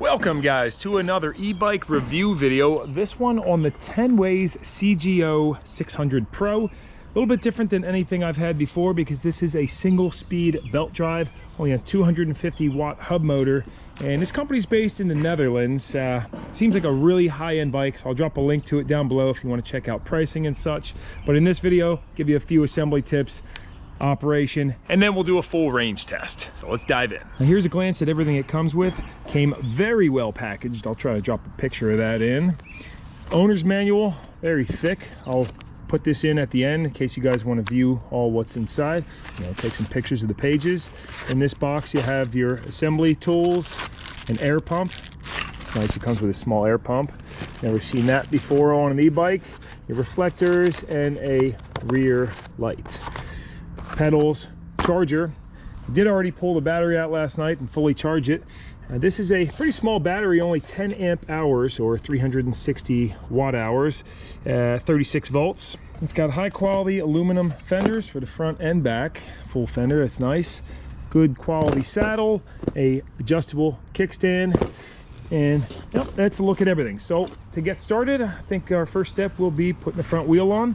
Welcome guys to another e-bike review video. This one on the Tenways CGO600 Pro. A little bit different than anything I've had before because this is a single speed belt drive, only a 250 watt hub motor, and this company's based in the Netherlands. Seems like a really high-end bike, so I'll drop a link to it down below if you want to check out pricing and such. But in this video, give you a few assembly tips, operation, and then we'll do a full range test. So let's dive in. Now here's a glance at everything it comes with. Came very well packaged. I'll try to drop a picture of that in. Owner's manual, very thick. I'll put this in at the end in case you guys want to view all what's inside. Take some pictures of the pages. In this box you have your assembly tools, an air pump. It's nice, it comes with a small air pump. Never seen that before on an e-bike. Your reflectors and a rear light. Pedals, charger. I did already pull the battery out last night and fully charge it. This is a pretty small battery, only 10 amp hours or 360 watt hours, 36 volts. It's got high quality aluminum fenders for the front and back, full fender, that's nice. Good quality saddle, a adjustable kickstand, and yep, that's a look at everything. So to get started, I think our first step will be putting the front wheel on.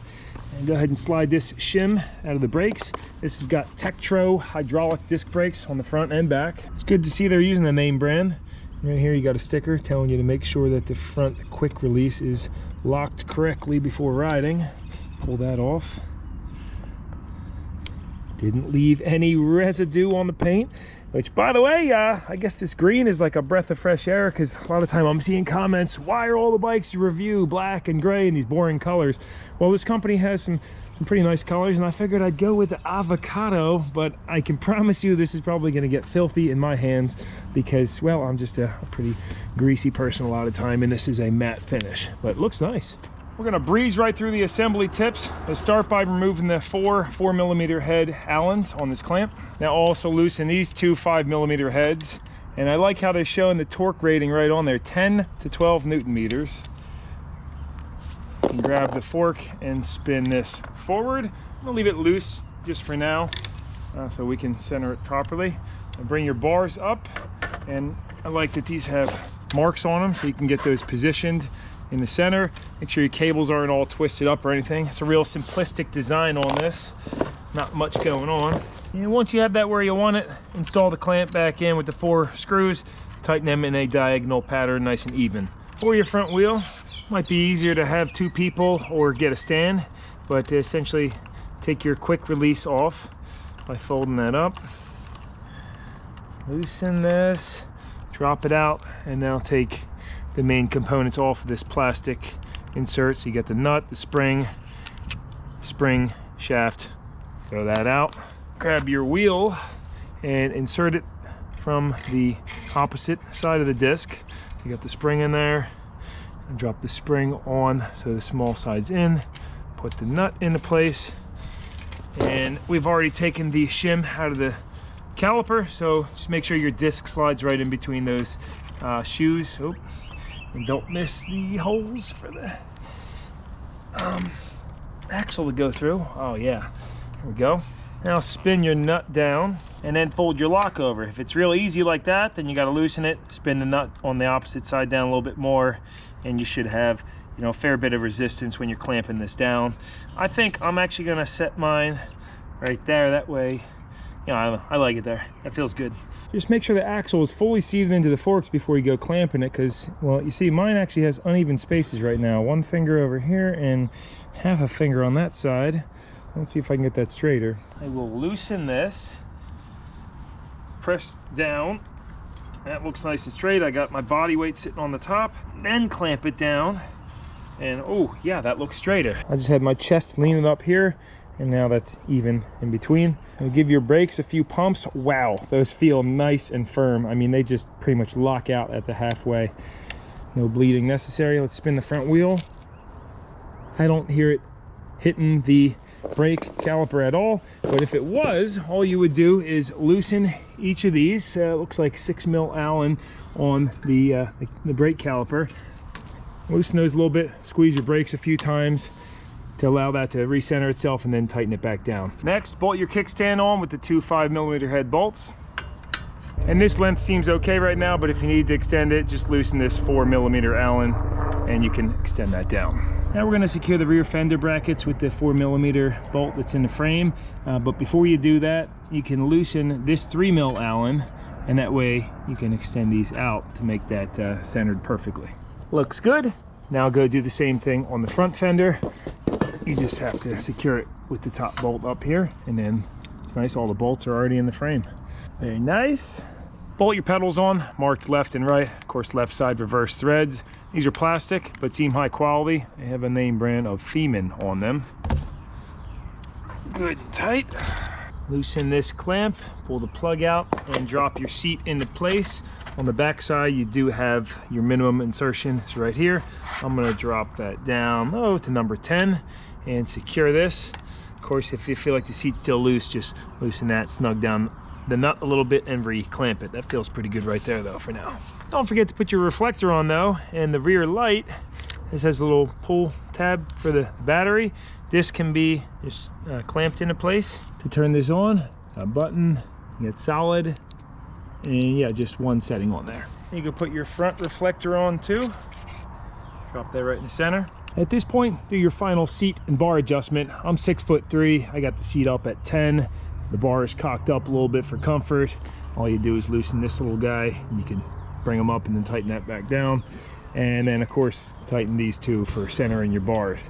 And go ahead and slide this shim out of the brakes. This has got Tektro hydraulic disc brakes on the front and back. It's good to see they're using the name brand. Right here you got a sticker telling you to make sure that the front quick release is locked correctly before riding. Pull that off. Didn't leave any residue on the paint, which, by the way, I guess this green is like a breath of fresh air, because a lot of time I'm seeing comments, why are all the bikes you review black and gray and these boring colors? Well, this company has some pretty nice colors, and I figured I'd go with the avocado, but I can promise you this is probably going to get filthy in my hands because, well, I'm just a pretty greasy person a lot of time, and this is a matte finish, but it looks nice. We're gonna breeze right through the assembly tips. Let's start by removing the 4mm head Allens on this clamp. Now also loosen these two 5mm heads. And I like how they're showing the torque rating right on there, 10 to 12 Newton meters. You can grab the fork and spin this forward. I'm gonna leave it loose just for now so we can center it properly. And bring your bars up. And I like that these have marks on them so you can get those positioned in the center. Make sure your cables aren't all twisted up or anything. It's a real simplistic design on this. Not much going on. And once you have that where you want it, install the clamp back in with the 4 screws. Tighten them in a diagonal pattern, nice and even. For your front wheel, might be easier to have 2 people or get a stand, but essentially take your quick release off by folding that up. Loosen this, drop it out, and now take the main components off of this plastic insert. So you got the nut, the spring shaft, throw that out. Grab your wheel and insert it from the opposite side of the disc. You got the spring in there, and drop the spring on so the small side's in. Put the nut into place, and we've already taken the shim out of the caliper, so just make sure your disc slides right in between those shoes. Oh. And don't miss the holes for the axle to go through. Oh yeah, there we go. Now spin your nut down and then fold your lock over. If it's real easy like that, then you got to loosen it, spin the nut on the opposite side down a little bit more, and you should have, a fair bit of resistance when you're clamping this down. I think I'm actually gonna set mine right there. That way, I don't know, I like it there. That feels good. Just make sure the axle is fully seated into the forks before you go clamping it, because, well, you see mine actually has uneven spaces right now. 1 finger over here and half a finger on that side. Let's see if I can get that straighter. I will loosen this, press down. That looks nice and straight. I got my body weight sitting on the top, then clamp it down. And oh yeah, that looks straighter. I just had my chest leaning up here, and now that's even in between. And give your brakes a few pumps. Wow, those feel nice and firm. I mean, they just pretty much lock out at the halfway. No bleeding necessary. Let's spin the front wheel. I don't hear it hitting the brake caliper at all, but if it was, all you would do is loosen each of these. Looks like 6mm Allen on the brake caliper. Loosen those a little bit, squeeze your brakes a few times to allow that to recenter itself, and then tighten it back down. Next, bolt your kickstand on with the 2 5mm head bolts. And this length seems okay right now, but if you need to extend it, just loosen this 4mm Allen and you can extend that down. Now we're going to secure the rear fender brackets with the 4mm bolt that's in the frame. But before you do that, you can loosen this 3mm Allen, and that way you can extend these out to make that centered perfectly. Looks good. Now go do the same thing on the front fender. You just have to secure it with the top bolt up here, and then it's nice, all the bolts are already in the frame. Very nice. Bolt your pedals on, marked left and right. Of course, left side reverse threads. These are plastic, but seem high quality. They have a name brand of Feeman on them. Good and tight. Loosen this clamp, pull the plug out, and drop your seat into place. On the back side, you do have your minimum insertion. It's right here. I'm gonna drop that down low to number 10 and secure this. Of course, if you feel like the seat's still loose, just loosen that, snug down the nut a little bit and re-clamp it. That feels pretty good right there though for now. Don't forget to put your reflector on though, and the rear light. This has a little pull tab for the battery. This can be just clamped into place. To turn this on, a button, you get solid, and yeah, just one setting on there. You can put your front reflector on too. Drop that right in the center. At this point, do your final seat and bar adjustment. I'm 6'3". I got the seat up at 10. The bar is cocked up a little bit for comfort. All you do is loosen this little guy, and you can bring them up and then tighten that back down. And then of course, tighten these two for centering your bars.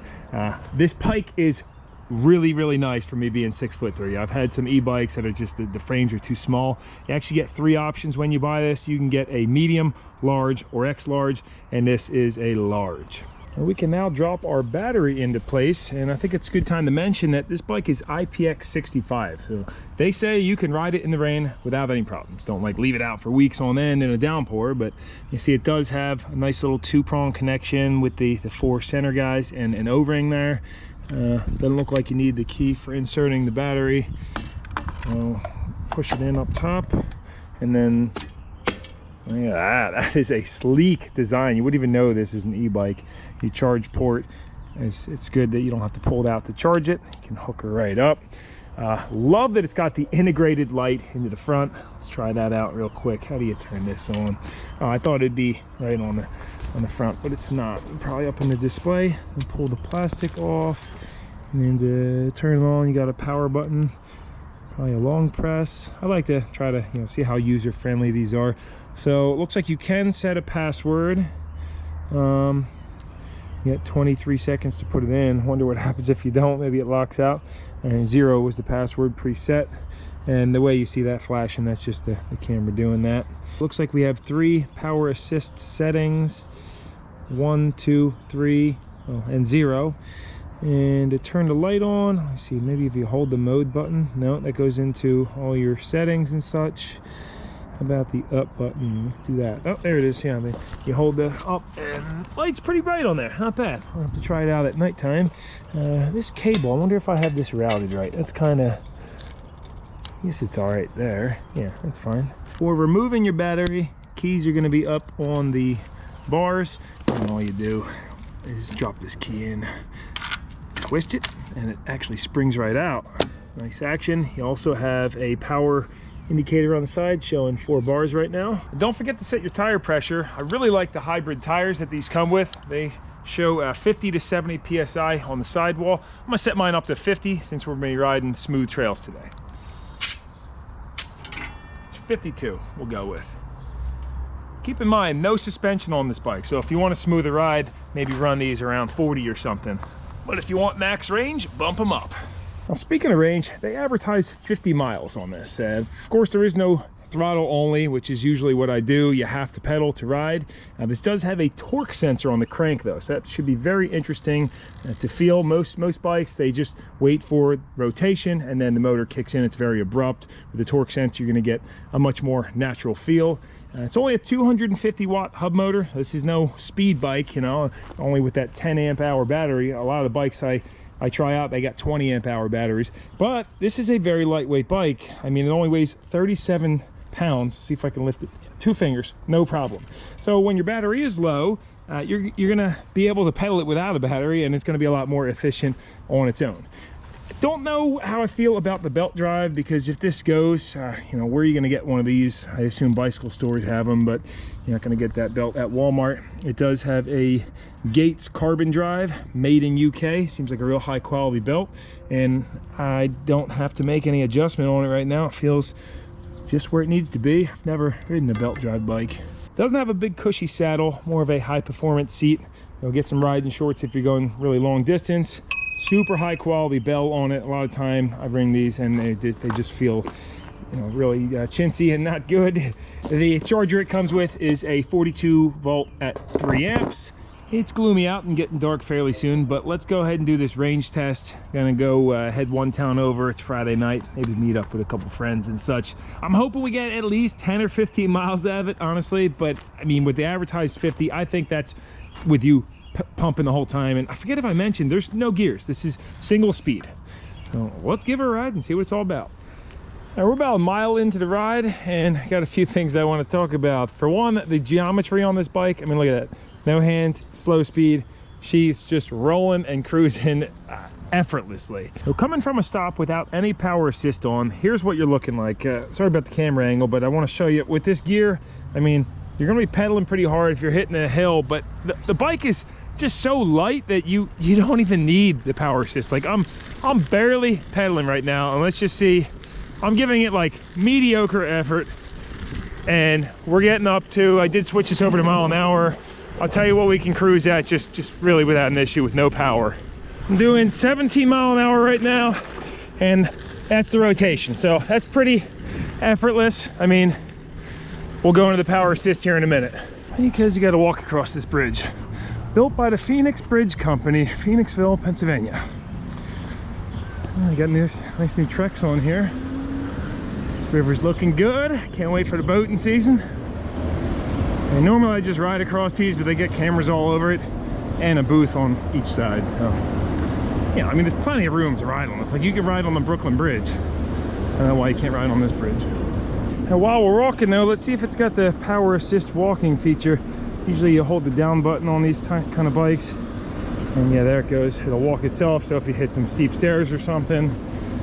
This bike is really nice for me being 6'3". I've had some e-bikes that are just, the frames are too small. You actually get 3 options when you buy this. You can get a medium, large, or X large, and this is a large. And we can now drop our battery into place, and I think it's a good time to mention that this bike is IPX65, so they say you can ride it in the rain without any problems. Don't like leave it out for weeks on end in a downpour, but you see it does have a nice little 2-prong connection with the 4 center guys and an O-ring there. Doesn't look like you need the key for inserting the battery. Push it in up top, and then yeah, that is a sleek design. You wouldn't even know this is an e-bike. Your charge port, it's good that you don't have to pull it out to charge it. You can hook her right up. Love that it's got the integrated light into the front. Let's try that out real quick. How do you turn this on? I thought it'd be right on the front, but it's not. Probably up in the display. And pull the plastic off, and then to turn it on, you got a power button. Probably a long press. I like to try to see how user friendly these are. So it looks like you can set a password. You got 23 seconds to put it in. Wonder what happens if you don't. Maybe it locks out. And 0 was the password preset. And the way you see that flashing, that's just the camera doing that. Looks like we have 3 power assist settings. 1, 2, 3, and 0. And to turn the light on, let's see, maybe if you hold the mode button. No, that goes into all your settings and such. How about the up button? Let's do that. Oh, there it is. Yeah, you hold the up, and light's pretty bright on there. Not bad. I'll have to try it out at nighttime. This cable, I wonder if I have this routed right. That's kind of, I guess it's all right there. Yeah, that's fine. For removing your battery, keys are going to be up on the bars, and all you do is drop this key in, twist it, and it actually springs right out. Nice action. You also have a power indicator on the side showing 4 bars right now. And don't forget to set your tire pressure. I really like the hybrid tires that these come with. They show 50 to 70 psi on the sidewall. I'm gonna set mine up to 50 since we're gonna be riding smooth trails today. It's 52 we'll go with. Keep in mind, no suspension on this bike, so if you want a smoother ride, maybe run these around 40 or something. But if you want max range, bump them up. Now, speaking of range, they advertise 50 miles on this. Of course, there is no throttle only, which is usually what I do. You have to pedal to ride. Now, this does have a torque sensor on the crank though, so that should be very interesting to feel. Most bikes, they just wait for rotation and then the motor kicks in. It's very abrupt. With the torque sensor, you're gonna get a much more natural feel. It's only a 250 watt hub motor. This is no speed bike, only with that 10 amp hour battery. A lot of the bikes I try out, they got 20 amp hour batteries, but this is a very lightweight bike. I mean, it only weighs 37 pounds. See if I can lift it. 2 fingers, no problem. So when your battery is low, you're gonna be able to pedal it without a battery, and it's gonna be a lot more efficient on its own. Don't know how I feel about the belt drive, because if this goes, you know, where are you going to get one of these? I assume bicycle stores have them, but you're not going to get that belt at Walmart. It does have a Gates carbon drive, made in UK. Seems like a real high quality belt, and I don't have to make any adjustment on it right now. It feels just where it needs to be. I've never ridden a belt drive bike. Doesn't have a big cushy saddle, more of a high performance seat. You'll get some riding shorts if you're going really long distance. Super high quality bell on it. A lot of time I bring these and they just feel, you know, really chintzy and not good. The charger it comes with is a 42 volt at 3 amps. It's gloomy out and getting dark fairly soon, but let's go ahead and do this range test. Gonna go head one town over. It's Friday night, maybe meet up with a couple friends and such. I'm hoping we get at least 10 or 15 miles out of it, honestly, but I mean, with the advertised 50, I think that's with you pumping the whole time. And I forget if I mentioned, there's no gears. This is single speed. So let's give her a ride and see what it's all about. Now, we're about a mile into the ride, and I got a few things I want to talk about. For one, the geometry on this bike. I mean, look at that. No hand, slow speed. She's just rolling and cruising effortlessly. So coming from a stop without any power assist on, here's what you're looking like. Sorry about the camera angle, but I want to show you with this gear. I mean, you're gonna be pedaling pretty hard if you're hitting a hill, but the bike is just so light that you don't even need the power assist. Like I'm barely pedaling right now, and let's just see, I'm giving it like mediocre effort, and we're getting up to, I did switch this over to mile an hour. I'll tell you what we can cruise at just really without an issue with no power. I'm doing 17 mile an hour right now, and that's the rotation, so that's pretty effortless. I mean, we'll go into the power assist here in a minute, because you got to walk across this bridge. Built by the Phoenix Bridge Company, Phoenixville, Pennsylvania. I got nice new Treks on here. River's looking good. Can't wait for the boating season. And normally I just ride across these, but they get cameras all over it and a booth on each side. So, yeah, I mean, there's plenty of room to ride on this. Like, you can ride on the Brooklyn Bridge. I don't know why you can't ride on this bridge. Now, while we're walking though, let's see if it's got the power assist walking feature. Usually you hold the down button on these kind of bikes, and yeah, there it goes. It'll walk itself, so if you hit some steep stairs or something,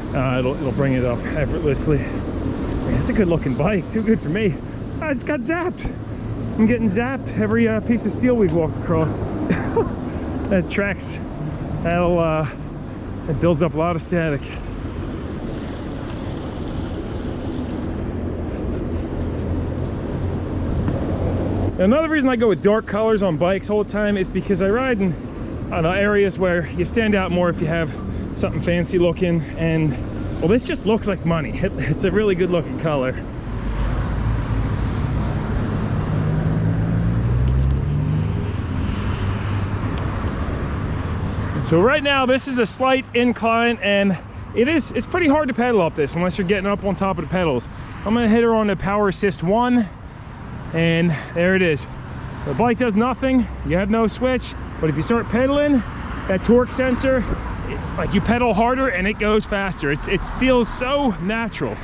it'll bring it up effortlessly. Man, it's a good looking bike, too good for me. I just got zapped. I'm getting zapped every piece of steel we walk across. That tracks, it builds up a lot of static. Another reason I go with dark colors on bikes all the time is because I ride in areas where you stand out more if you have something fancy looking, and well, this just looks like money. It's a really good looking color. So right now this is a slight incline, and it's pretty hard to pedal up this unless you're getting up on top of the pedals. I'm gonna hit her on the power assist 1. And there it is. The bike does nothing, you have no switch, but if you start pedaling, that torque sensor, like you pedal harder and it goes faster. It feels so natural,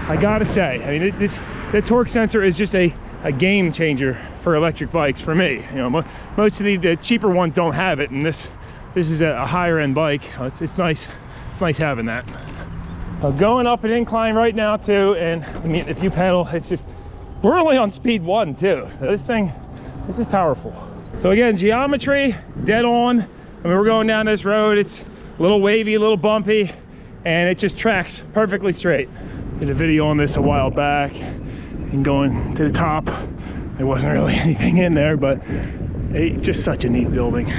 I gotta say. I mean, the torque sensor is just a game changer for electric bikes for me. You know, most of the cheaper ones don't have it, and this is a higher end bike. It's nice having that. Going up an incline right now too, and I mean, if you pedal, it's just, we're only on speed 1 too. This is powerful. So again, geometry, dead on. I mean, we're going down this road. It's a little wavy, a little bumpy, and it just tracks perfectly straight. Did a video on this a while back, and going to the top, there wasn't really anything in there, but just such a neat building.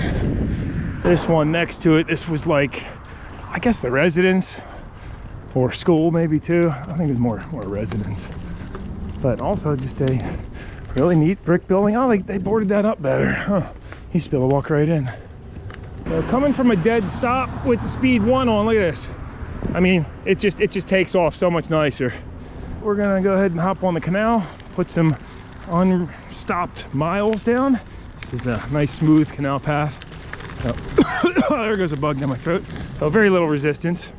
This one next to it, this was like, I guess the residence, or school maybe too. I think it was more residence. But also just a really neat brick building. Oh, they boarded that up better. Huh. Used to be able to walk right in. So coming from a dead stop with the speed 1 on, look at this. I mean, it just takes off so much nicer. We're gonna go ahead and hop on the canal, put some unstopped miles down. This is a nice smooth canal path. Oh, there goes a bug down my throat. So very little resistance.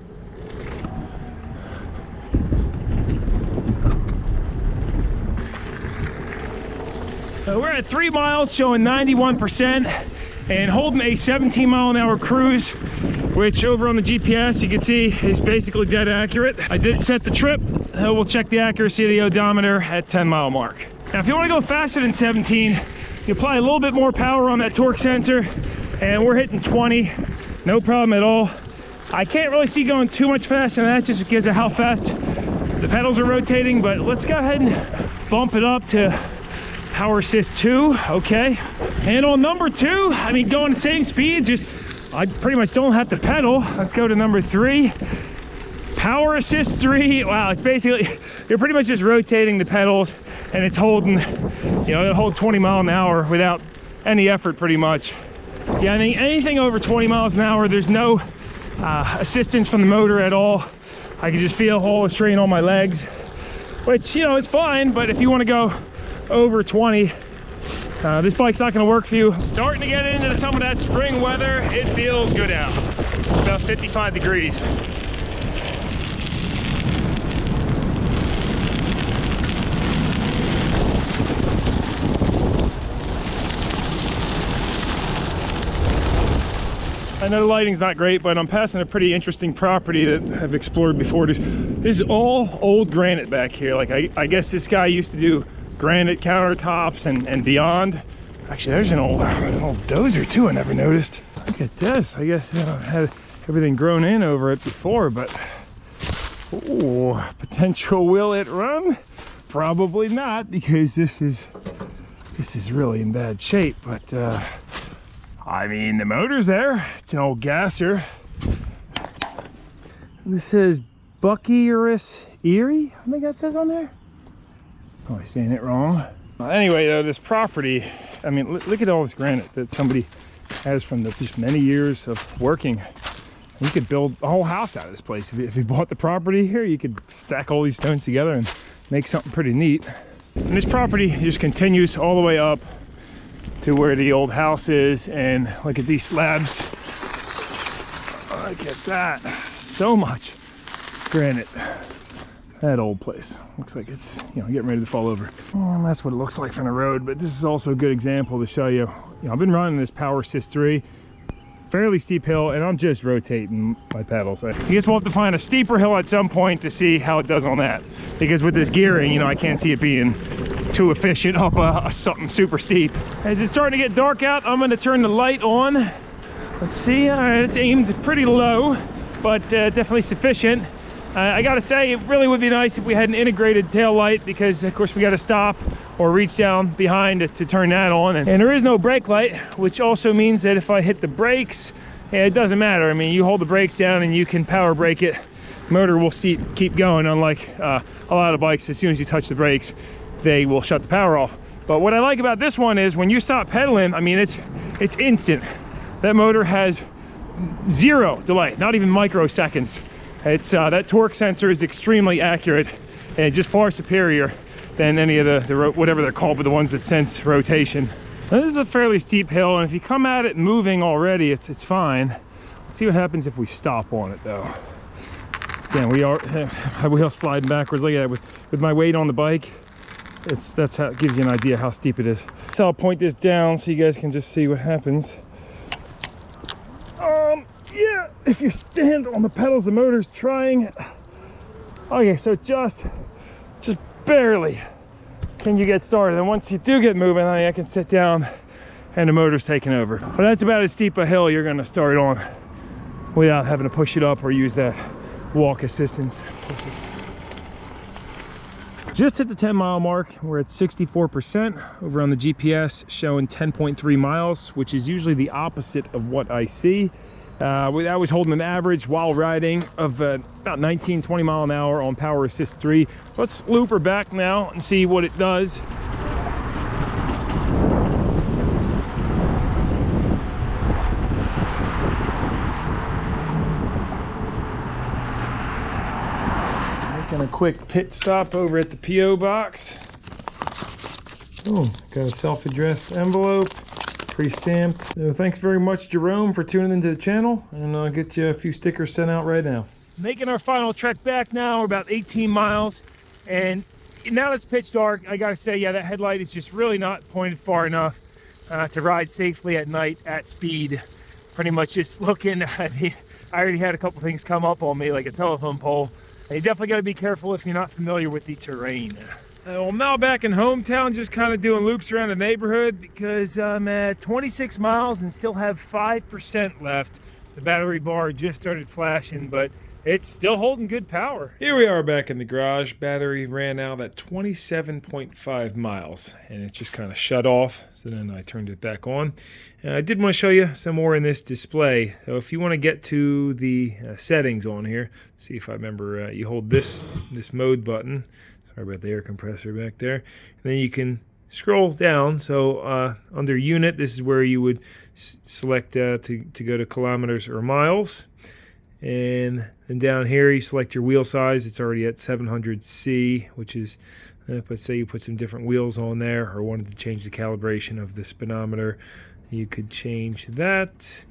We're at 3 miles, showing 91%. and holding a 17-mile-an-hour cruise, which over on the GPS you can see is basically dead accurate. I did set the trip. We'll check the accuracy of the odometer at 10-mile mark. Now if you want to go faster than 17, you apply a little bit more power on that torque sensor, and we're hitting 20, no problem at all. I can't really see going too much faster than that just because of how fast the pedals are rotating, but let's go ahead and bump it up to Power Assist 2, okay. And on number 2, I mean, going the same speed, just I pretty much don't have to pedal. Let's go to number 3. Power Assist 3. Wow, it's basically, you're pretty much just rotating the pedals and it's holding, you know, it'll hold 20 miles an hour without any effort pretty much. Yeah, I think anything over 20 miles an hour, there's no assistance from the motor at all. I can just feel all the strain on my legs, which, you know, it's fine, but if you want to go over 20, this bike's not going to work for you. Starting to get into some of that spring weather. It feels good out. About 55 degrees. I know the lighting's not great, but I'm passing a pretty interesting property that I've explored before. This is all old granite back here. Like I guess this guy used to do granite countertops and beyond. Actually, there's an old dozer too I never noticed. Look at this. I guess, you know, I had everything grown in over it before, but ooh, potential will it run? Probably not, because this is really in bad shape. But I mean, the motor's there. It's an old gasser. This says Buckyurus Erie, I think that says on there. Probably saying it wrong. Anyway, though, this property, I mean, look at all this granite that somebody has from just many years of working. You could build a whole house out of this place. If you bought the property here, you could stack all these stones together and make something pretty neat. And this property just continues all the way up to where the old house is, and look at these slabs. Look at that. So much granite. That old place looks like it's, you know, getting ready to fall over. And that's what it looks like from the road. But this is also a good example to show you, I've been running this Power Assist 3, fairly steep hill, and I'm just rotating my pedals. I guess we'll have to find a steeper hill at some point to see how it does on that, because with this gearing, you know, I can't see it being too efficient up something super steep. As it's starting to get dark out, I'm going to turn the light on. Let's see. All right, it's aimed pretty low, but definitely sufficient. I gotta say, it really would be nice if we had an integrated tail light, because of course we got to stop or reach down behind to turn that on, and there is no brake light, which also means that if I hit the brakes, yeah, it doesn't matter. I mean, you hold the brakes down and you can power brake it. Motor will keep going, unlike a lot of bikes. As soon as you touch the brakes, they will shut the power off. But what I like about this one is when you stop pedaling, I mean, it's instant. That motor has zero delay, not even microseconds. It's that torque sensor is extremely accurate and just far superior than any of the whatever they're called, but the ones that sense rotation. Now, this is a fairly steep hill, and if you come at it moving already, it's fine. Let's see what happens if we stop on it though. Again, my wheel's sliding backwards. Look at that with my weight on the bike. That's how it gives you an idea how steep it is. So I'll point this down so you guys can just see what happens. Yeah, if you stand on the pedals, the motor's trying. Okay, so just barely can you get started. And once you do get moving, I can sit down and the motor's taking over. But that's about as steep a hill you're gonna start on without having to push it up or use that walk assistance. Just at the 10-mile mark, we're at 64%. Over on the GPS showing 10.3 miles, which is usually the opposite of what I see. I was holding an average while riding of about 19-20 mile an hour on Power Assist 3. Let's loop her back now and see what it does. Making a quick pit stop over at the P.O. box. Oh, got a self-addressed envelope. Pre-stamped. So thanks very much, Jerome, for tuning into the channel, and I'll get you a few stickers sent out right now. Making our final trek back now. We're about 18 miles, and now it's pitch dark. I gotta say, yeah, that headlight is just really not pointed far enough. to ride safely at night at speed. Pretty much just looking, I already had a couple things come up on me, like a telephone pole. And you definitely got to be careful if you're not familiar with the terrain. Well, I'm now back in hometown, just kind of doing loops around the neighborhood because I'm at 26 miles and still have 5% left. The battery bar just started flashing, but it's still holding good power. Here we are back in the garage. Battery ran out at 27.5 miles and it just kind of shut off. So then I turned it back on. And I did want to show you some more in this display. So if you want to get to the settings on here, see if I remember, you hold this mode button. Sorry about the air compressor back there. And then you can scroll down. So under unit, this is where you would select to go to kilometers or miles. And then down here you select your wheel size. It's already at 700C, which is, let's say you put some different wheels on there or wanted to change the calibration of the speedometer, you could change that.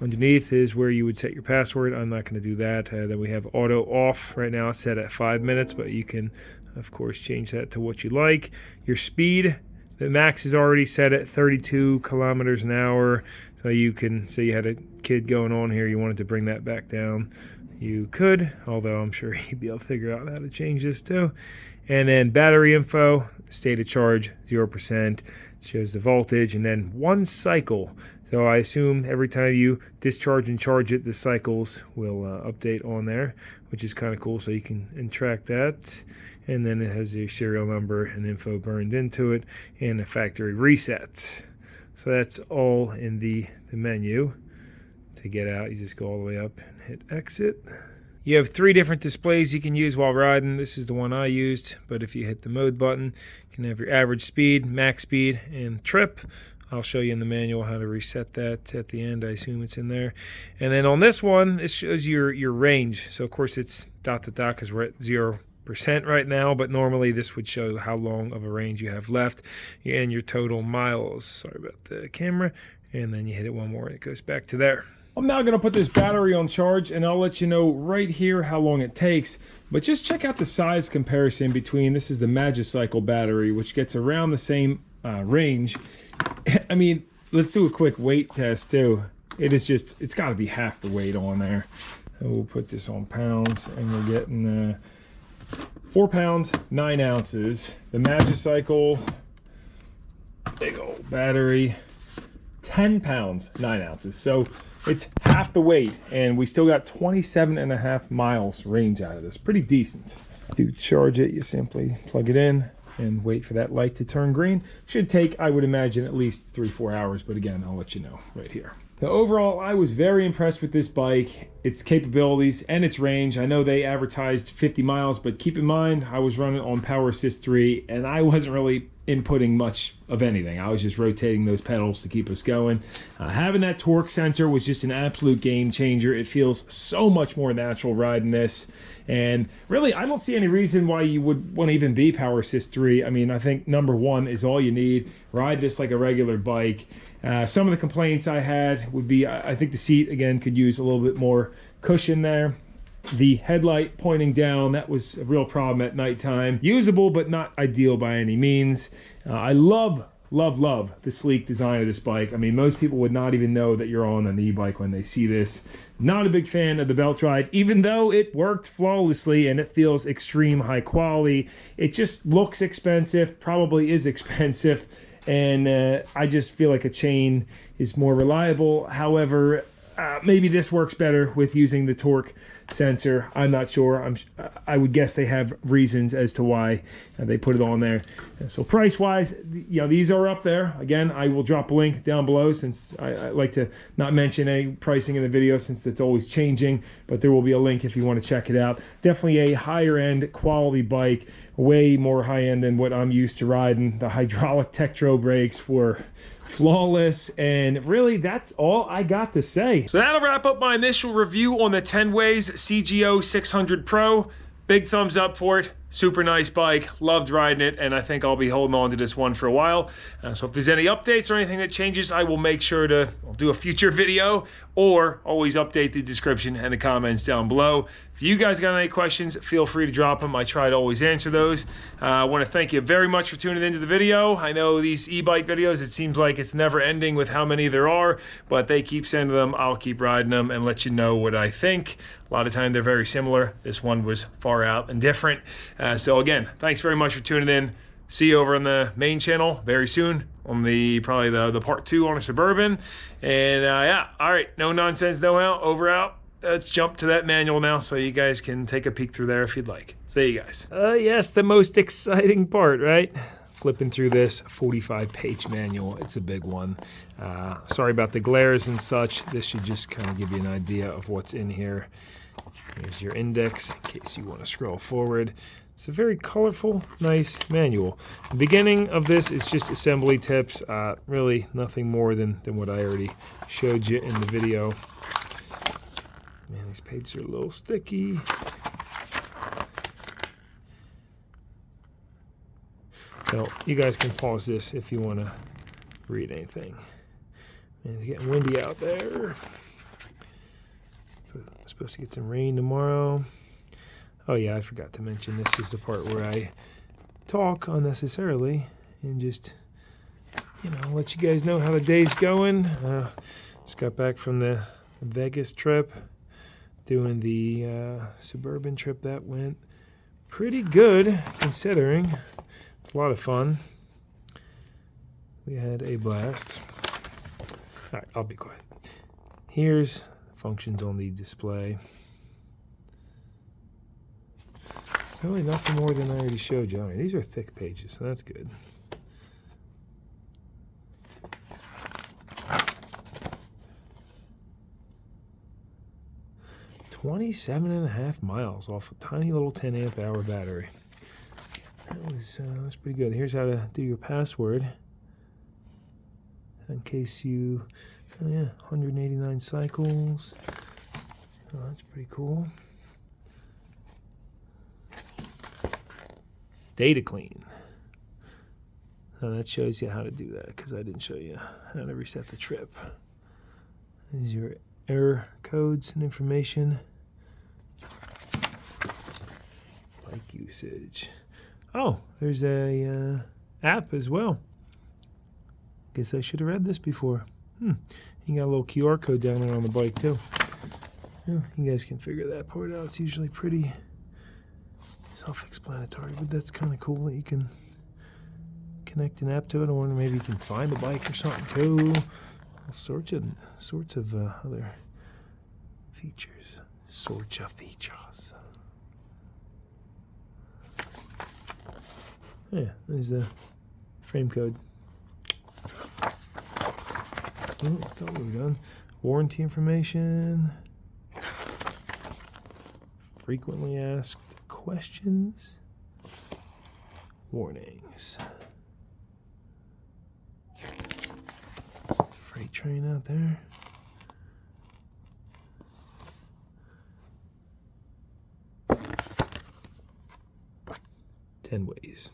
Underneath is where you would set your password. I'm not going to do that. Then we have auto off. Right now it's set at 5 minutes, but you can of course change that to what you like. Your speed, the max is already set at 32 kilometers an hour. So you can say you had a kid going on here, you wanted to bring that back down, you could, although I'm sure he'd be able to figure out how to change this too. And then battery info, state of charge, 0%, shows the voltage, and then 1 cycle. So I assume every time you discharge and charge it, the cycles will update on there, which is kind of cool, so you can track that. And then it has your serial number and info burned into it, and a factory reset. So that's all in the menu. To get out, you just go all the way up and hit exit. You have 3 different displays you can use while riding. This is the one I used, but if you hit the mode button, you can have your average speed, max speed, and trip. I'll show you in the manual how to reset that at the end. I assume it's in there. And then on this one, this shows your range. So of course it's dot to dot because we're at 0% right now, but normally this would show how long of a range you have left and your total miles. Sorry about the camera. And then you hit it one more and it goes back to there. I'm now going to put this battery on charge and I'll let you know right here how long it takes. But just check out the size comparison between, this is the Magicycle battery, which gets around the same range. I mean, let's do a quick weight test too. It is just, it's got to be half the weight on there. So we'll put this on pounds and we're getting 4 pounds, 9 ounces. The Magicycle, big old battery, 10 pounds, 9 ounces. So it's half the weight, and we still got 27.5 miles range out of this. Pretty decent. To charge it, you simply plug it in and wait for that light to turn green. Should take, I would imagine, at least 3-4 hours, but again, I'll let you know right here. So overall, I was very impressed with this bike, its capabilities, and its range. I know they advertised 50 miles, but keep in mind, I was running on Power Assist 3, and I wasn't really inputting much of anything. I was just rotating those pedals to keep us going. Having that torque sensor was just an absolute game changer. It feels so much more natural riding this. And really, I don't see any reason why you would want to even be Power Assist 3. I mean, I think number 1 is all you need. Ride this like a regular bike. Some of the complaints I had would be, I think the seat, again, could use a little bit more cushion there. The headlight pointing down, that was a real problem at nighttime. Usable, but not ideal by any means. I love the sleek design of this bike. I mean, most people would not even know that you're on an e-bike when they see this. Not a big fan of the belt drive, even though it worked flawlessly and it feels extreme high quality. It just looks expensive, probably is expensive, and I just feel like a chain is more reliable. However, maybe this works better with using the torque sensor. I'm not sure. I would guess they have reasons as to why they put it on there. So price wise, you know, these are up there. Again, I will drop a link down below, since I like to not mention any pricing in the video since it's always changing, but there will be a link if you want to check it out. Definitely a higher end quality bike, way more high end than what I'm used to riding. The hydraulic Tektro brakes were flawless, and really that's all I got to say. So that'll wrap up my initial review on the Tenways CGO600 Pro. Big thumbs up for it. Super nice bike, loved riding it, and I think I'll be holding on to this one for a while. So if there's any updates or anything that changes, I will make sure to do a future video, or always update the description and the comments down below. If you guys got any questions, feel free to drop them. I try to always answer those. I want to thank you very much for tuning into the video. I know these e-bike videos, it seems like it's never ending with how many there are, but they keep sending them. I'll keep riding them and let you know what I think. A lot of time they're very similar. This one was far out and different. So again, thanks very much for tuning in. See you over on the main channel very soon on probably the part 2 on a Suburban. And yeah, all right, no nonsense, no out, over out. Let's jump to that manual now so you guys can take a peek through there if you'd like. See you guys. Yes, the most exciting part, right? Flipping through this 45-page manual. It's a big one. Sorry about the glares and such. This should just kind of give you an idea of what's in here. Here's your index in case you want to scroll forward. It's a very colorful, nice manual. The beginning of this is just assembly tips. Really nothing more than what I already showed you in the video. Man, these pages are a little sticky. So you guys can pause this if you want to read anything. Man, it's getting windy out there. I'm supposed to get some rain tomorrow. Oh yeah, I forgot to mention this is the part where I talk unnecessarily and just, let you guys know how the day's going. Just got back from the Vegas trip, doing the Suburban trip. That went pretty good considering. It's a lot of fun. We had a blast. All right, I'll be quiet. Here's functions on the display. Really nothing more than I already showed you. These are thick pages, so that's good. $27.5 miles off a tiny little 10 amp hour battery. That's pretty good. Here's how to do your password. In case you, 189 cycles. Oh, that's pretty cool. Data clean. Now that shows you how to do that because I didn't show you how to reset the trip. These are your error codes and information. Bike usage. Oh, there's a app as well. Guess I should have read this before. You got a little QR code down there on the bike too. Yeah, you guys can figure that part out. It's usually pretty self-explanatory, but that's kind of cool that you can connect an app to it, or maybe you can find the bike or something too. All sorts of other features. Sorts of features. Yeah, there's the frame code. Thought we were done. Warranty information. Frequently asked questions. Warnings. Freight train out there. Tenways.